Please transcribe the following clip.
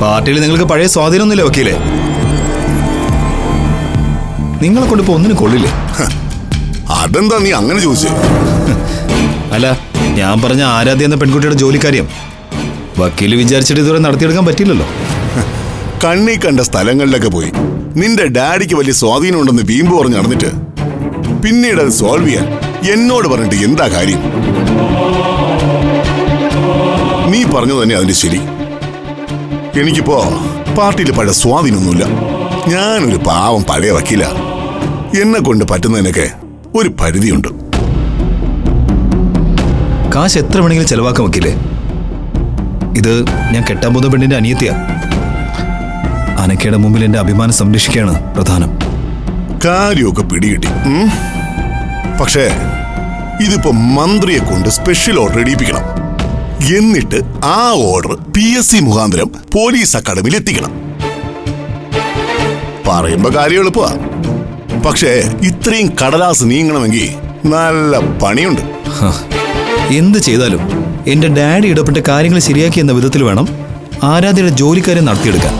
പാർട്ടിയിൽ നിങ്ങൾക്ക് പഴയ സ്വാധീനമൊന്നുമില്ല വക്കീലെ. നിങ്ങളെ കൊണ്ടിപ്പോ ഒന്നിനും കൊള്ളില്ലേ. അതെന്താ നീ അങ്ങനെ ചോദിച്ചേ? അല്ല, ഞാൻ പറഞ്ഞ ആരാധ്യ എന്ന പെൺകുട്ടിയുടെ ജോലിക്കാര്യം വക്കീല് വിചാരിച്ചിട്ട് ഇതുവരെ നടത്തിയെടുക്കാൻ പറ്റില്ലല്ലോ. കണ്ണി കണ്ട സ്ഥലങ്ങളിലൊക്കെ പോയി നിന്റെ ഡാഡിക്ക് വലിയ സ്വാധീനം ഉണ്ടെന്ന് വീമ്പ് പറഞ്ഞ് നടന്നിട്ട് പിന്നീട് അത് സോൾവ് ചെയ്യാൻ എന്നോട് പറഞ്ഞിട്ട് എന്താ കാര്യം? നീ പറഞ്ഞു തന്നെ അതിന്റെ ശരി. എനിക്കിപ്പോ പാർട്ടിയിൽ പഴയ സ്വാധീനമൊന്നുമില്ല. ഞാനൊരു പാവം പഴയ വക്കീല. എന്നെ കൊണ്ട് പറ്റുന്നതിനൊക്കെ ഒരു പരിധിയുണ്ട്. കാശ് എത്ര വേണമെങ്കിലും ചെലവാക്കാൻ വക്കീലേ. ഇത് ഞാൻ കെട്ടാൻ പോകുന്ന പെണ്ണിന്റെ അനിയത്തിയാ. അനക്കയുടെ മുമ്പിൽ എന്റെ അഭിമാനം സംരക്ഷിക്കുകയാണ് പ്രധാനം. കാര്യമൊക്കെ പിടികിട്ടി. പക്ഷേ ഇതിപ്പോ മന്ത്രിയെ കൊണ്ട് സ്പെഷ്യൽ ഓർഡർ ഇടിയിപ്പിക്കണം. എന്നിട്ട് ആ ഓർഡർ PSC മുഖാന്തരം പോലീസ് അക്കാഡമിയിൽ എത്തിക്കണം. പറയുമ്പോ കാര്യം എളുപ്പമാ. പക്ഷേ ഇത്രയും കടലാസ് നീങ്ങണമെങ്കിൽ നല്ല പണിയുണ്ട്. എന്ത് ചെയ്താലും എന്റെ ഡാഡി ഇടപെട്ട കാര്യങ്ങൾ ശരിയാക്കി എന്ന വിധത്തിൽ വേണം ആരാധ്യയുടെ ജോലിക്കാരെ നടത്തിയെടുക്കാൻ.